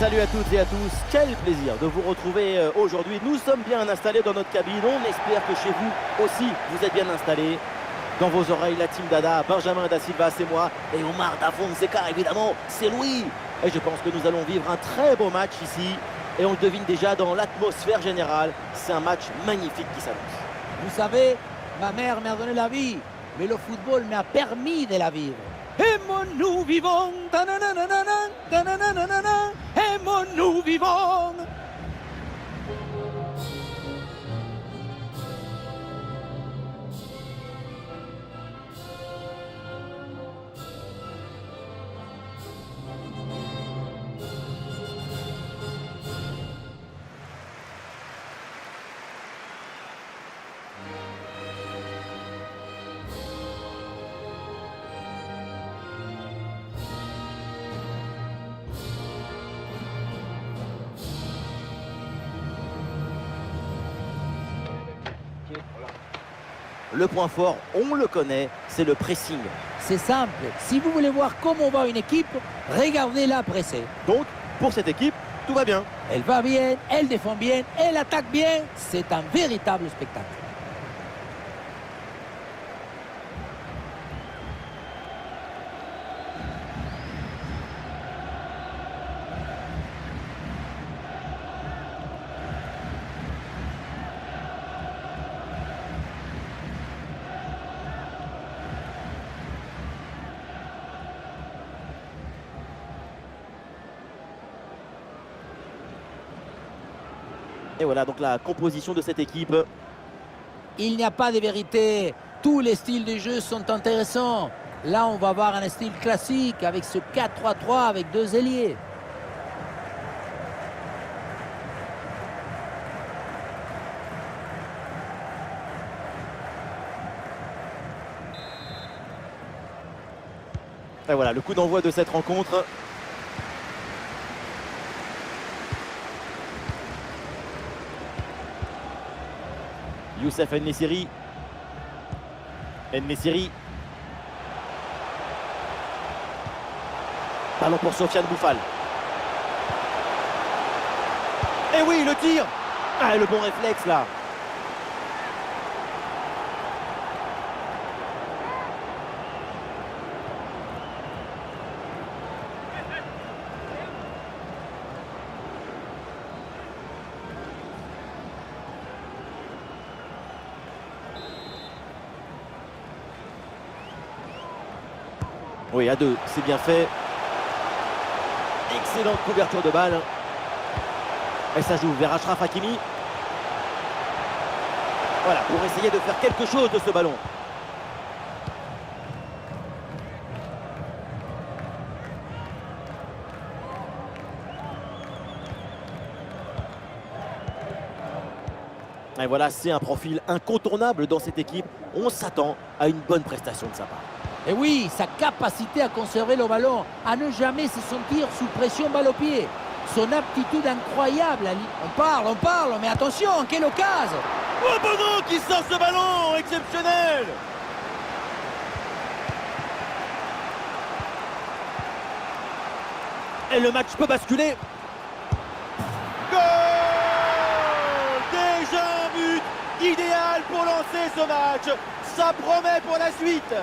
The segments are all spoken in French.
Salut à toutes et à tous, quel plaisir de vous retrouver aujourd'hui. Nous sommes bien installés dans notre cabine, on espère que chez vous aussi vous êtes bien installés. Dans vos oreilles, la team Dada, Benjamin Da Silva, c'est moi, et Omar Da Fonseca, évidemment, c'est Louis. Et je pense que nous allons vivre un très beau match ici, et on le devine déjà dans l'atmosphère générale. C'est un match magnifique qui s'annonce. Vous savez, ma mère m'a donné la vie, mais le football m'a permis de la vivre. Aimons-nous vivons, aimons-nous vivons. Le point fort, on le connaît, c'est le pressing. C'est simple, si vous voulez voir comment va une équipe, regardez-la presser. Donc, pour cette équipe, tout va bien. Elle va bien, elle défend bien, elle attaque bien, c'est un véritable spectacle. Et voilà donc la composition de cette équipe. Il n'y a pas de vérité, tous les styles de jeu sont intéressants. Là, on va voir un style classique avec ce 4-3-3 avec deux ailiers. Et voilà le coup d'envoi de cette rencontre. Youssef En-Nesyri. En-Nesyri. Ballon pour Sofiane Boufal. Et oui, le tir. Ah, le bon réflexe là. Oui, à deux, c'est bien fait. Excellente couverture de balle. Et ça joue vers Achraf Hakimi. Voilà, pour essayer de faire quelque chose de ce ballon. Et voilà, c'est un profil incontournable dans cette équipe. On s'attend à une bonne prestation de sa part. Et oui, sa capacité à conserver le ballon, à ne jamais se sentir sous pression balle au pied. Son aptitude incroyable. On parle, mais attention, quelle occasion! Oh, Bono qui sort ce ballon, exceptionnel! Et le match peut basculer. Goal! Déjà un but idéal pour lancer ce match. Ça promet pour la suite.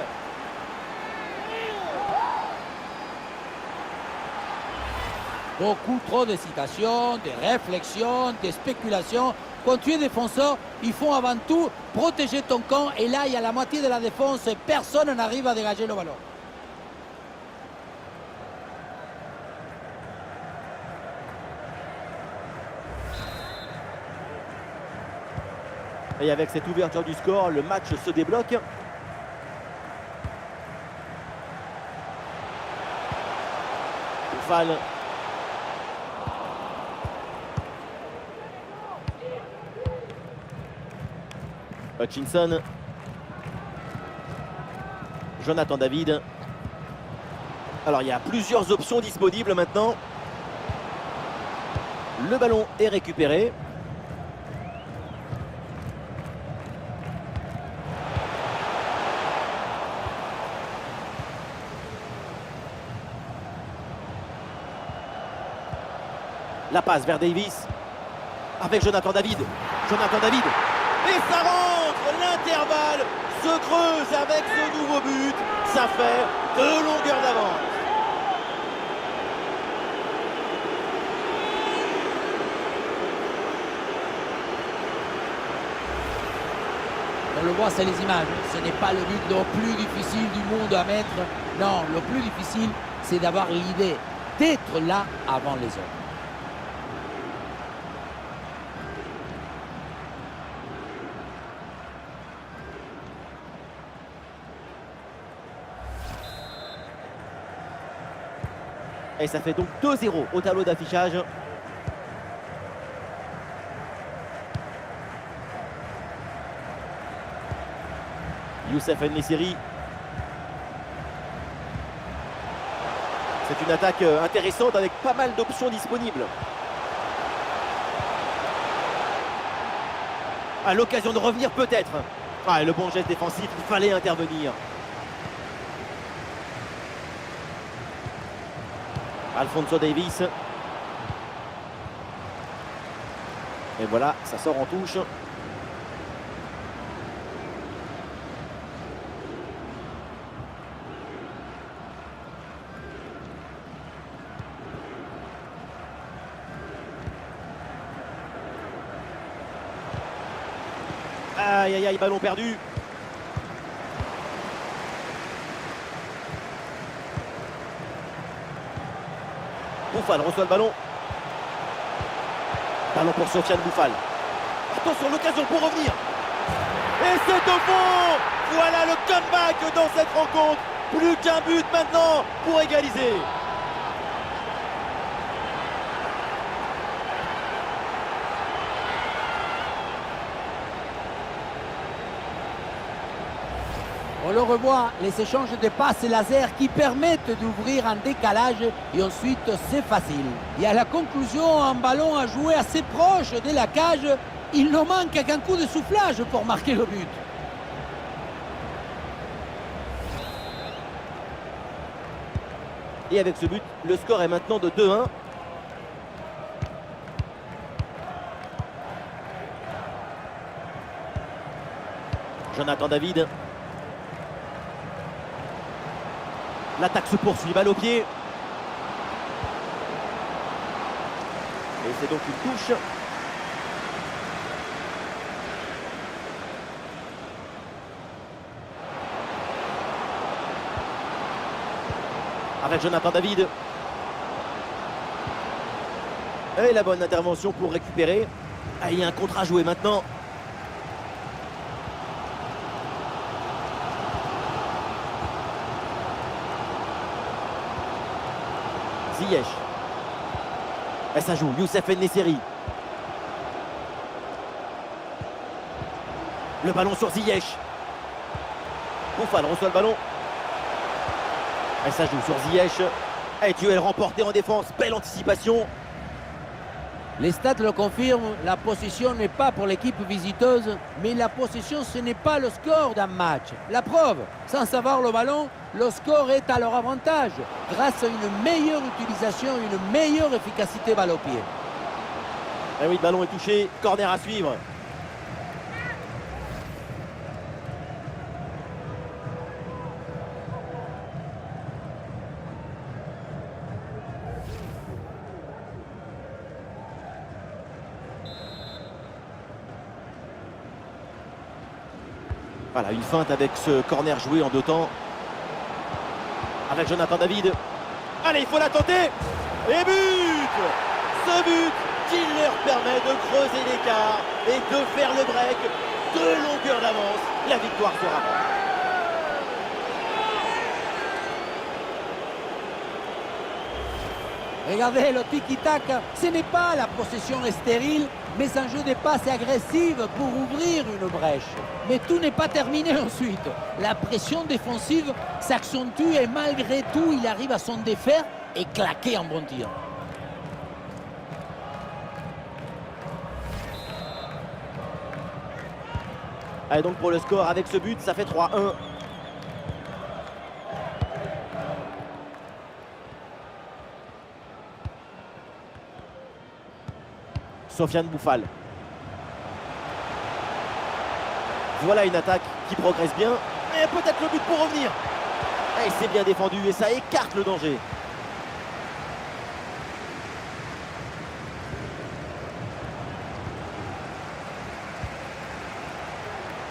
Beaucoup trop d'hésitation, de réflexion, de spéculation. Quand tu es défenseur, il faut avant tout protéger ton camp. Et là, il y a la moitié de la défense et personne n'arrive à dégager le ballon. Et avec cette ouverture du score, le match se débloque. Boufal. Hutchinson. Jonathan David. Alors il y a plusieurs options disponibles maintenant. Le ballon est récupéré. La passe vers Davis. Avec Jonathan David. Jonathan David. Et ça rentre. L'intervalle se creuse avec ce nouveau but. Ça fait 2 longueurs d'avance. On le voit, c'est les images. Ce n'est pas le but le plus difficile du monde à mettre. Non, le plus difficile, c'est d'avoir l'idée d'être là avant les autres. Et ça fait donc 2-0 au tableau d'affichage. Youssef En-Nesyri. C'est une attaque intéressante avec pas mal d'options disponibles. À l'occasion de revenir peut-être. Ah, et le bon geste défensif, il fallait intervenir. Alphonso Davies. Et voilà, ça sort en touche. Aïe aïe aïe, ballon perdu. Boufal reçoit le ballon. Ballon pour Sofiane Boufal. Attention, l'occasion pour revenir. Et c'est au fond. Voilà le comeback dans cette rencontre. Plus qu'un but maintenant pour égaliser. On le revoit, les échanges de passes laser qui permettent d'ouvrir un décalage et ensuite c'est facile. Et à la conclusion, un ballon à jouer assez proche de la cage. Il ne manque qu'un coup de soufflage pour marquer le but. Et avec ce but, le score est maintenant de 2-1. Jonathan David. L'attaque se poursuit, balle au pied. Et c'est donc une touche. Avec Jonathan David. Et la bonne intervention pour récupérer. Ah, il y a un contre à jouer maintenant. Ziyech. Et ça joue, Youssef En-Nesyri. Le ballon sur Ziyech. Boufal reçoit le ballon. Et ça joue sur Ziyech. Et duel remporté en défense. Belle anticipation. Les stats le confirment, la possession n'est pas pour l'équipe visiteuse, mais la possession ce n'est pas le score d'un match. La preuve, sans avoir le ballon, le score est à leur avantage, grâce à une meilleure utilisation, une meilleure efficacité balle au pied. Et oui, le ballon est touché, corner à suivre. Voilà, une feinte avec ce corner joué en 2 temps. Avec Jonathan David. Allez, il faut la tenter. Et but! Ce but qui leur permet de creuser l'écart et de faire le break. 2 longueurs d'avance. La victoire se rapproche. Regardez le tiki-taka, ce n'est pas la possession stérile, mais un jeu de passes agressive pour ouvrir une brèche. Mais tout n'est pas terminé ensuite. La pression défensive s'accentue et malgré tout, il arrive à s'en défaire et claquer un bon tir. Allez, donc pour le score, avec ce but, ça fait 3-1. Sofiane Bouffal. Voilà une attaque qui progresse bien. Et peut-être le but pour revenir. Et c'est bien défendu et ça écarte le danger.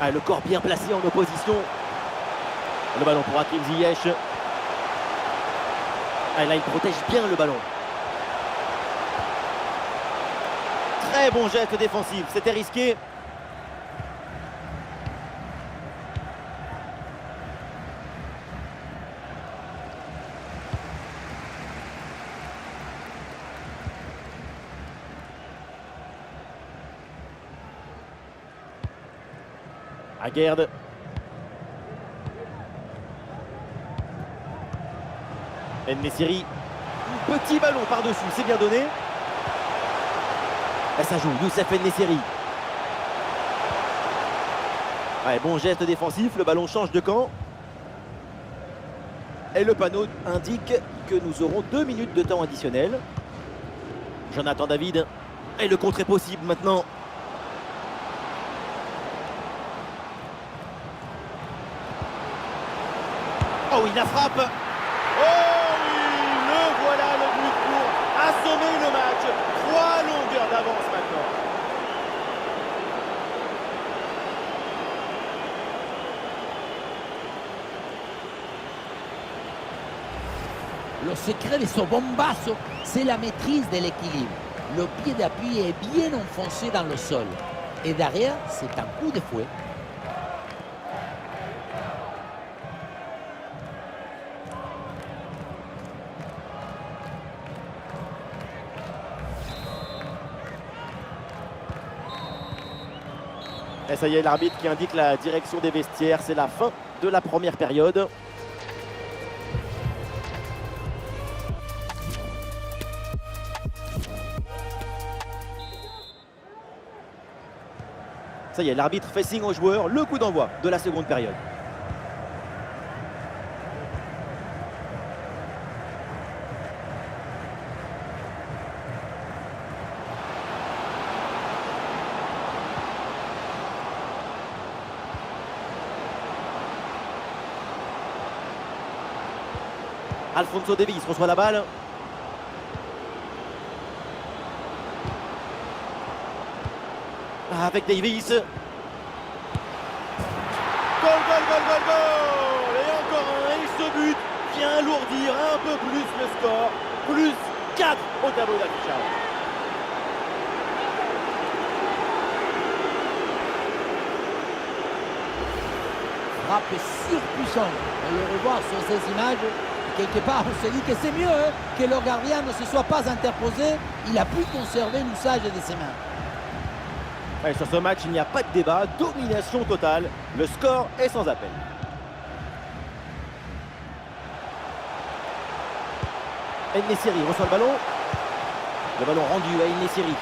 Ah, le corps bien placé en opposition. Le ballon pour Hakim Ziyech. Ah, là, il protège bien le ballon. Très bon geste défensif. C'était risqué. Aguerd. En-Nesyri. Petit ballon par-dessus, c'est bien donné. Et ça joue, Youssef En-Nesyri. Ouais, bon geste défensif, le ballon change de camp. Et le panneau indique que nous aurons 2 minutes de temps additionnel. Jonathan David. Et le contre est possible maintenant. Oh oui, la frappe. Oh oui, le voilà, le but pour assommer le match. 3 longueurs d'avance maintenant. Le secret de ce bombasso, c'est la maîtrise de l'équilibre. Le pied d'appui est bien enfoncé dans le sol. Et derrière, c'est un coup de fouet. Et ça y est, l'arbitre qui indique la direction des vestiaires. C'est la fin de la première période. Ça y est, l'arbitre fait signe aux joueurs. Le coup d'envoi de la seconde période. Alphonso Davies reçoit la balle. Avec Davies. Goal, goal, goal, goal, goal. Et encore un. Et ce but vient alourdir un peu plus le score. Plus 4 au tableau d'affichage. Frappe surpuissante. On le revoit sur ces images. Quelque part, on se dit que c'est mieux que le gardien ne se soit pas interposé. Il a pu conserver l'usage de ses mains. Ouais, sur ce match, il n'y a pas de débat. Domination totale. Le score est sans appel. En-Nesyri reçoit le ballon. Le ballon rendu à En-Nesyri.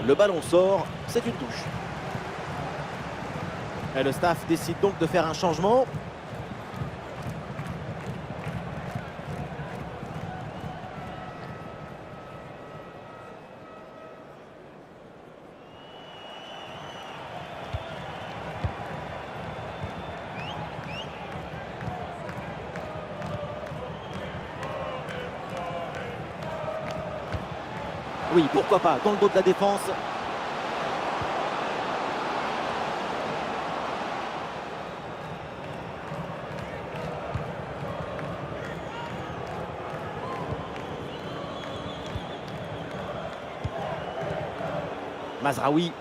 Le ballon sort. C'est une touche. Et le staff décide donc de faire un changement. Oui, pourquoi pas, dans le dos de la défense. Mazraoui.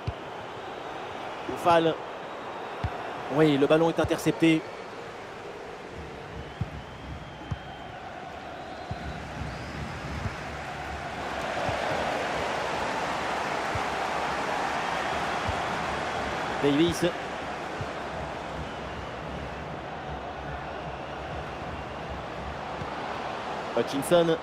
Bouffal. Oui, le ballon est intercepté. Davies. Hutchinson.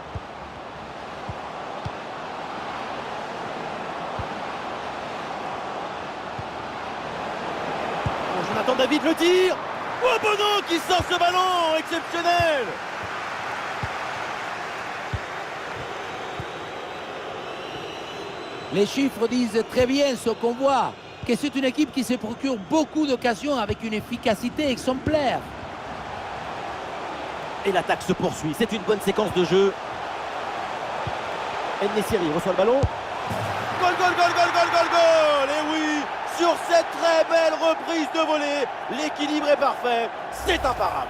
Jonathan David le tire. Oh Bono qui sort ce ballon exceptionnel. Les chiffres disent très bien ce qu'on voit, que c'est une équipe qui se procure beaucoup d'occasions avec une efficacité exemplaire. Et l'attaque se poursuit, c'est une bonne séquence de jeu. En-Nesyri reçoit le ballon. Goal, goal, goal, goal, goal, goal, goal. Et oui, sur cette très belle reprise de volée, l'équilibre est parfait, c'est imparable.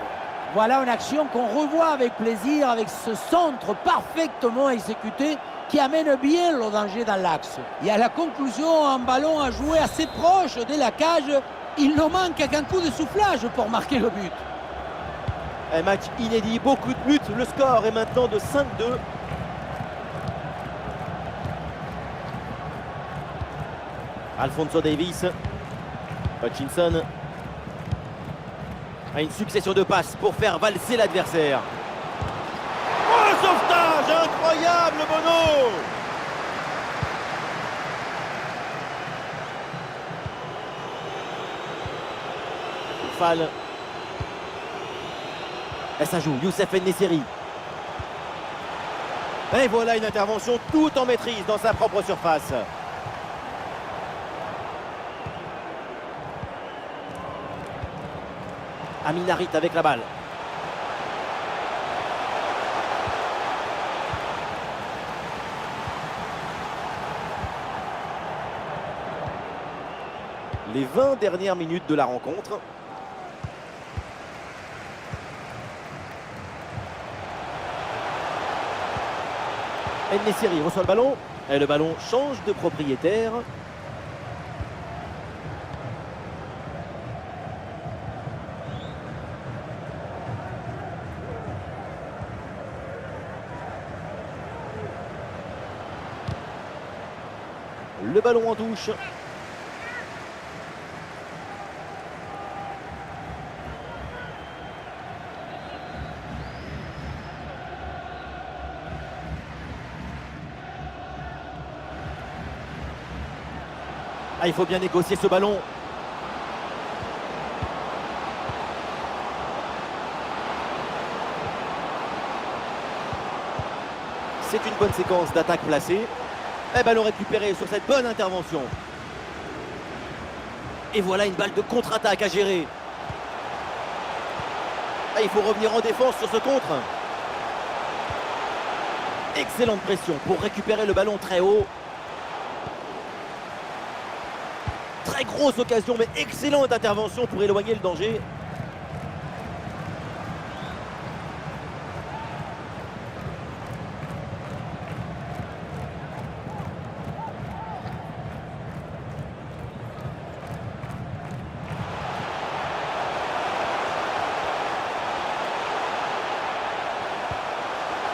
Voilà une action qu'on revoit avec plaisir, avec ce centre parfaitement exécuté qui amène bien le danger dans l'axe. Et à la conclusion, un ballon à jouer assez proche de la cage. Il ne manque qu'un coup de soufflage pour marquer le but. Un match inédit, beaucoup de buts. Le score est maintenant de 5-2. Alphonso Davies. Hutchinson a une succession de passes pour faire valser l'adversaire. Oh, le sauvetage incroyable, Bono! Fall. Et ça joue, Youssef En-Nesyri. Et voilà une intervention tout en maîtrise dans sa propre surface. Amin Harit avec la balle. Les 20 dernières minutes de la rencontre. En-Nesyri reçoit le ballon. Et le ballon change de propriétaire. Le ballon en touche. Ah, il faut bien négocier ce ballon. C'est une bonne séquence d'attaque placée. Et ballon récupéré sur cette bonne intervention. Et voilà une balle de contre-attaque à gérer. Ah, il faut revenir en défense sur ce contre. Excellente pression pour récupérer le ballon très haut. Très grosse occasion, mais excellente intervention pour éloigner le danger.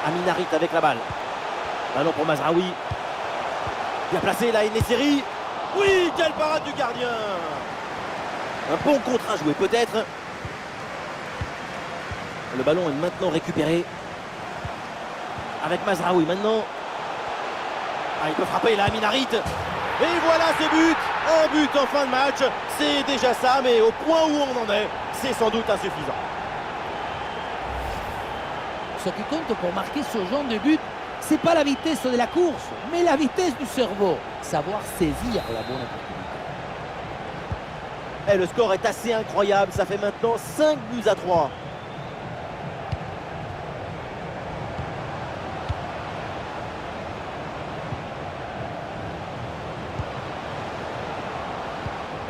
Amin Harit avec la balle. Ballon pour Mazraoui. Bien placé là, En-Nesyri. Oui, quelle parade du gardien. Un bon contre à jouer peut-être. Le ballon est maintenant récupéré. Avec Mazraoui maintenant. Ah, il peut frapper là, Amin Harit. Et voilà ce but. Un but en fin de match. C'est déjà ça, mais au point où on en est, c'est sans doute insuffisant. Ce qui compte pour marquer ce genre de but, c'est pas la vitesse de la course, mais la vitesse du cerveau. Savoir saisir la bonne opportunité. Et le score est assez incroyable. Ça fait maintenant 5-3.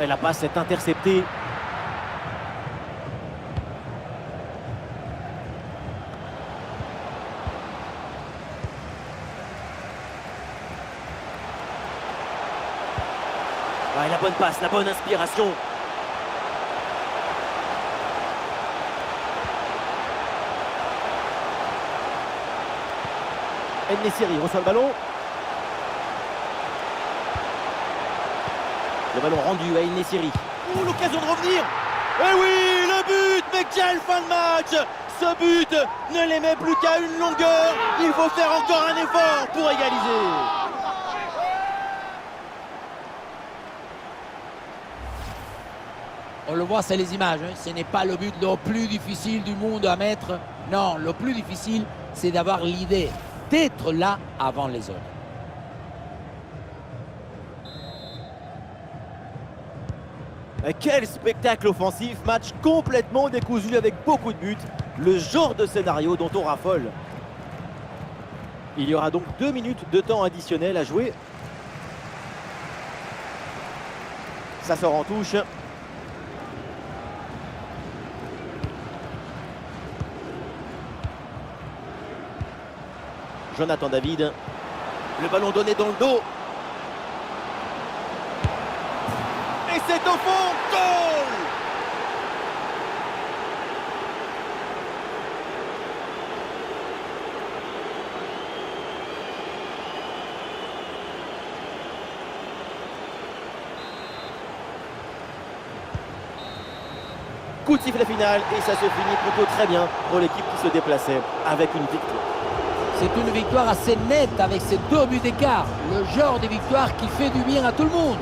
Et la passe est interceptée. Ouais, la bonne passe, la bonne inspiration. En-Nesyri reçoit le ballon. Le ballon rendu à En-Nesyri. Ouh, l'occasion de revenir. Et oui, le but. Mais quelle fin de match. Ce but ne les met plus qu'à une longueur. Il faut faire encore un effort pour égaliser. On le voit, c'est les images. Ce n'est pas le but le plus difficile du monde à mettre. Non, le plus difficile, c'est d'avoir l'idée d'être là avant les autres. Quel spectacle offensif, match complètement décousu avec beaucoup de buts. Le genre de scénario dont on raffole. Il y aura donc 2 minutes de temps additionnel à jouer. Ça sort en touche. Jonathan David. Le ballon donné dans le dos. Et c'est au fond. Goal! Coup de sifflet final et ça se finit plutôt très bien pour l'équipe qui se déplaçait avec une victoire. C'est une victoire assez nette avec ces 2 buts d'écart. Le genre de victoire qui fait du bien à tout le monde.